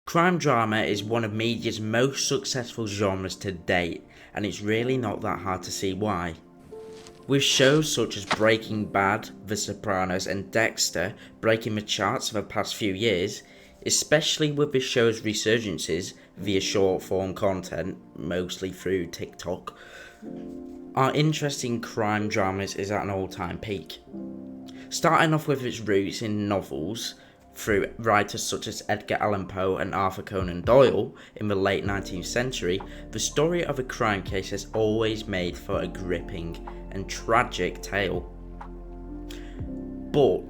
Crime drama is one of media's most successful genres to date, and it's really not that hard to see why. With shows such as Breaking Bad, The Sopranos and Dexter breaking the charts for the past few years, especially with the show's resurgences via short form content, mostly through TikTok, our interest in crime dramas is at an all-time peak. Starting off with its roots in novels, through writers such as Edgar Allan Poe and Arthur Conan Doyle in the late 19th century, the story of a crime case has always made for a gripping and tragic tale. But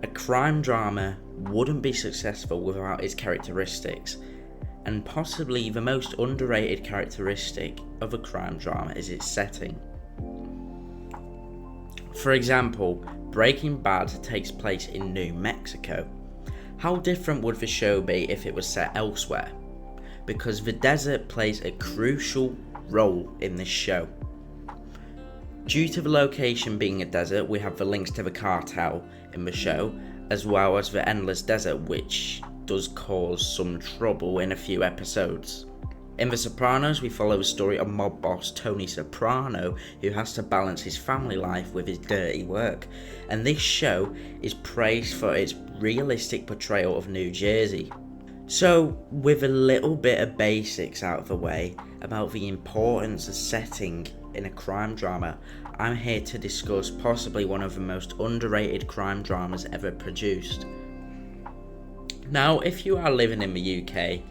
a crime drama wouldn't be successful without its characteristics, and possibly the most underrated characteristic of a crime drama is its setting. For example, Breaking Bad takes place in New Mexico. How different would the show be if it was set elsewhere? Because the desert plays a crucial role in this show. Due to the location being a desert, we have the links to the cartel in the show, as well as the endless desert, which does cause some trouble in a few episodes. In The Sopranos, we follow the story of mob boss Tony Soprano, who has to balance his family life with his dirty work, and this show is praised for its realistic portrayal of New Jersey. So, with a little bit of basics out of the way about the importance of setting in a crime drama, I'm here to discuss possibly one of the most underrated crime dramas ever produced. Now, if you are living in the UK,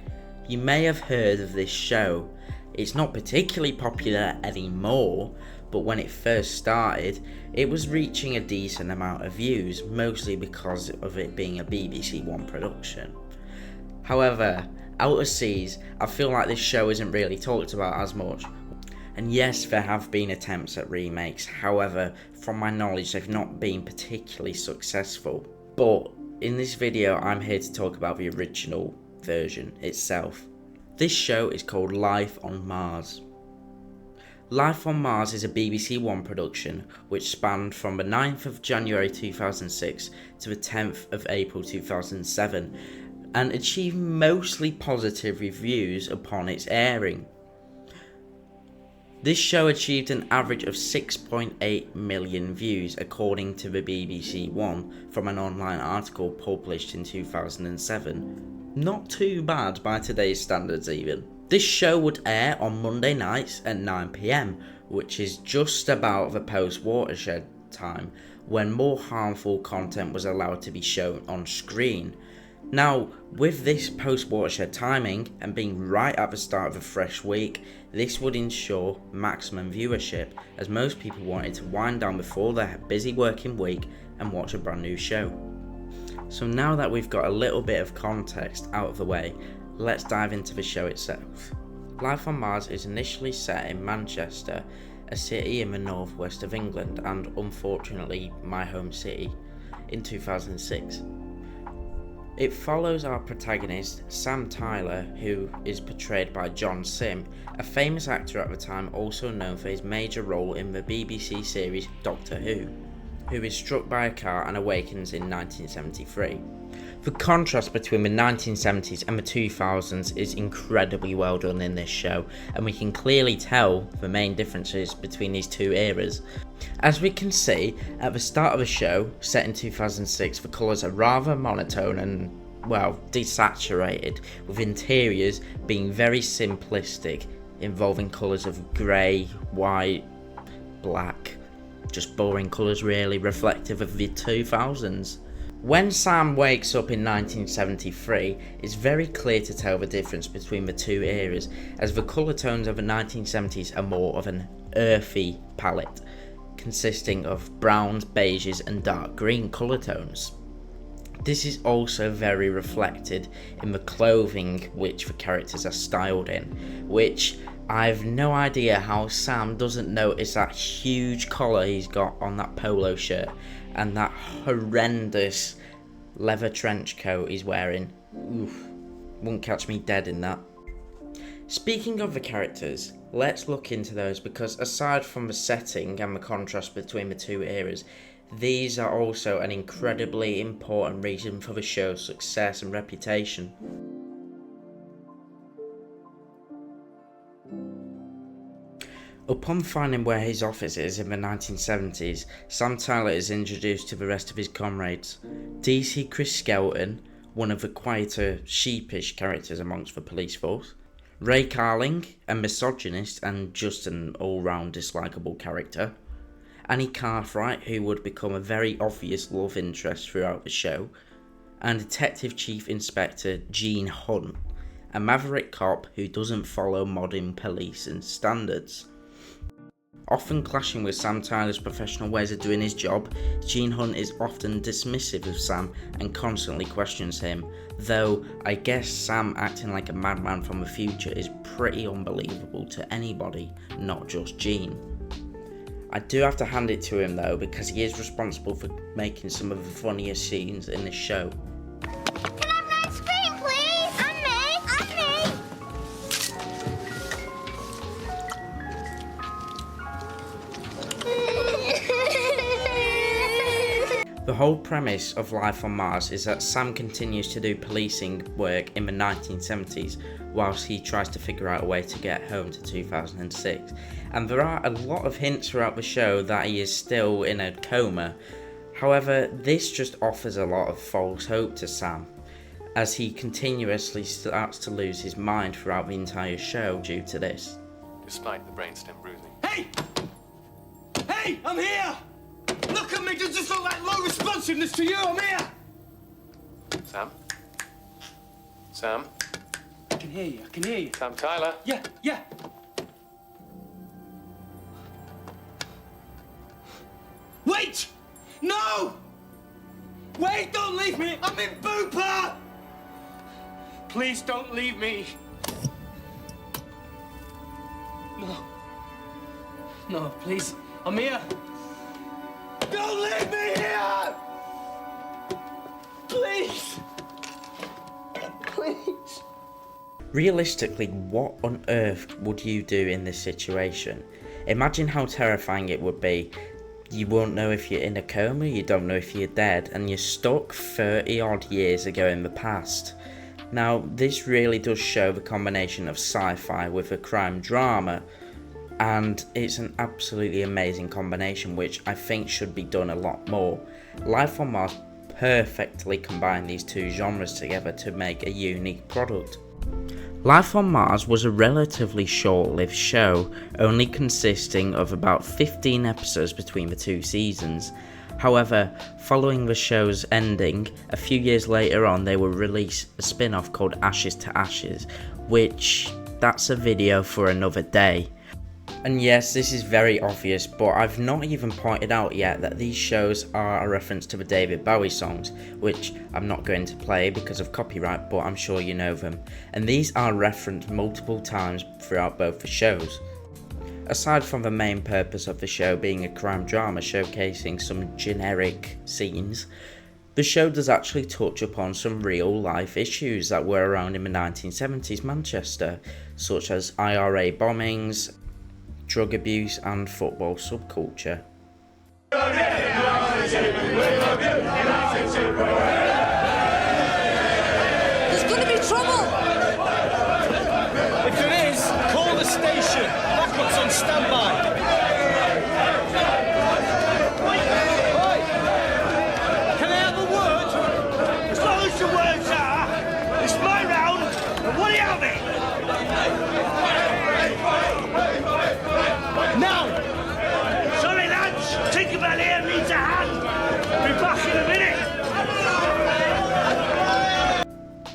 you may have heard of this show. It's not particularly popular anymore, but when it first started, it was reaching a decent amount of views, mostly because of it being a BBC One production. However, out of seas, I feel like this show isn't really talked about as much. And yes, there have been attempts at remakes, however, from my knowledge, they've not been particularly successful. But in this video, I'm here to talk about the original version itself. This show is called Life on Mars. Life on Mars is a BBC One production which spanned from the 9th of January 2006 to the 10th of April 2007 and achieved mostly positive reviews upon its airing. This show achieved an average of 6.8 million views according to the BBC One from an online article published in 2007. Not too bad by today's standards even. This show would air on Monday nights at 9 PM, which is just about the post-watershed time when more harmful content was allowed to be shown on screen. Now, with this post-watershed timing and being right at the start of a fresh week, this would ensure maximum viewership as most people wanted to wind down before their busy working week and watch a brand new show. So now that we've got a little bit of context out of the way, let's dive into the show itself. Life on Mars is initially set in Manchester, a city in the northwest of England and unfortunately my home city, in 2006. It follows our protagonist, Sam Tyler, who is portrayed by John Sim, a famous actor at the time also known for his major role in the BBC series Doctor Who is struck by a car and awakens in 1973. The contrast between the 1970s and the 2000s is incredibly well done in this show, and we can clearly tell the main differences between these two eras. As we can see, at the start of the show, set in 2006, the colours are rather monotone and, well, desaturated, with interiors being very simplistic, involving colours of grey, white, black, just boring colours really, reflective of the 2000s. When Sam wakes up in 1973, it's very clear to tell the difference between the two eras, as the colour tones of the 1970s are more of an earthy palette, consisting of browns, beiges and dark green colour tones. This is also very reflected in the clothing which the characters are styled in, which I've no idea how Sam doesn't notice that huge collar he's got on that polo shirt and that horrendous leather trench coat he's wearing. Oof, wouldn't catch me dead in that. Speaking of the characters, let's look into those because aside from the setting and the contrast between the two eras, these are also an incredibly important reason for the show's success and reputation. Upon finding where his office is in the 1970s, Sam Tyler is introduced to the rest of his comrades. DC Chris Skelton, one of the quieter, sheepish characters amongst the police force, Ray Carling, a misogynist and just an all-round dislikable character, Annie Cartwright, who would become a very obvious love interest throughout the show, and Detective Chief Inspector Gene Hunt, a maverick cop who doesn't follow modern policing standards. Often clashing with Sam Tyler's professional ways of doing his job, Gene Hunt is often dismissive of Sam and constantly questions him, though I guess Sam acting like a madman from the future is pretty unbelievable to anybody, not just Gene. I do have to hand it to him though, because he is responsible for making some of the funniest scenes in this show. Can I have an ice cream, please? And me. The whole premise of Life on Mars is that Sam continues to do policing work in the 1970s whilst he tries to figure out a way to get home to 2006. And there are a lot of hints throughout the show that he is still in a coma. However, this just offers a lot of false hope to Sam, as he continuously starts to lose his mind throughout the entire show due to this. Despite the brainstem bruising. Hey! Hey, I'm here! Look at me, does this look like low responsiveness to you? I'm here! Sam? Sam? I can hear you. Sam Tyler? Yeah. Wait! No! Wait, don't leave me! I'm in Booper! Please don't leave me. No, please. I'm here. Don't leave me here! Please! Please! Realistically, what on earth would you do in this situation? Imagine how terrifying it would be. You won't know if you're in a coma, you don't know if you're dead, and you're stuck 30 odd years ago in the past. Now, this really does show the combination of sci-fi with a crime drama, and it's an absolutely amazing combination which I think should be done a lot more. Life on Mars perfectly combined these two genres together to make a unique product. Life on Mars was a relatively short-lived show, only consisting of about 15 episodes between the two seasons. However, following the show's ending, a few years later on they will release a spin-off called Ashes to Ashes, which that's a video for another day. And yes, this is very obvious, but I've not even pointed out yet that these shows are a reference to the David Bowie songs, which I'm not going to play because of copyright, but I'm sure you know them. And these are referenced multiple times throughout both the shows. Aside from the main purpose of the show being a crime drama showcasing some generic scenes, the show does actually touch upon some real life issues that were around in the 1970s Manchester, such as IRA bombings, drug abuse and football subculture. There's gonna be trouble! If there is, call the station. Backup's on standby. Can I have a word? As long as the words are, it's my round, and what do you have it? Now! Sorry lads, Tinkerbell here needs a hand. Be back in a minute.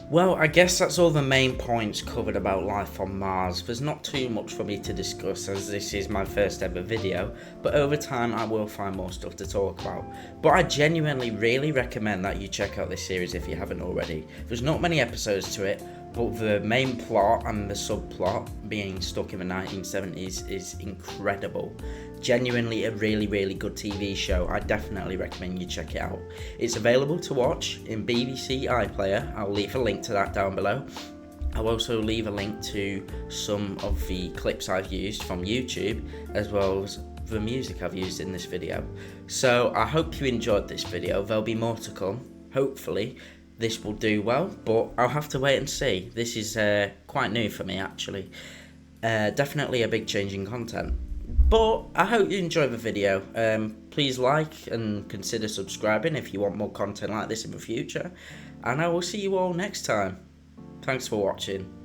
Well, I guess that's all the main points covered about Life on Mars. There's not too much for me to discuss as this is my first ever video, but over time I will find more stuff to talk about. But I genuinely really recommend that you check out this series if you haven't already. There's not many episodes to it, but the main plot and the subplot being stuck in the 1970s is incredible. Genuinely a really good TV show. I definitely recommend you check it out. It's available to watch in BBC iPlayer. I'll leave a link to that down below. I'll also leave a link to some of the clips I've used from YouTube, as well as the music I've used in this video. So I hope you enjoyed this video. There'll be more to come, hopefully. This will do well, but I'll have to wait and see. This is quite new for me actually. Definitely a big change in content. But I hope you enjoyed the video. Please like and consider subscribing if you want more content like this in the future. And I will see you all next time. Thanks for watching.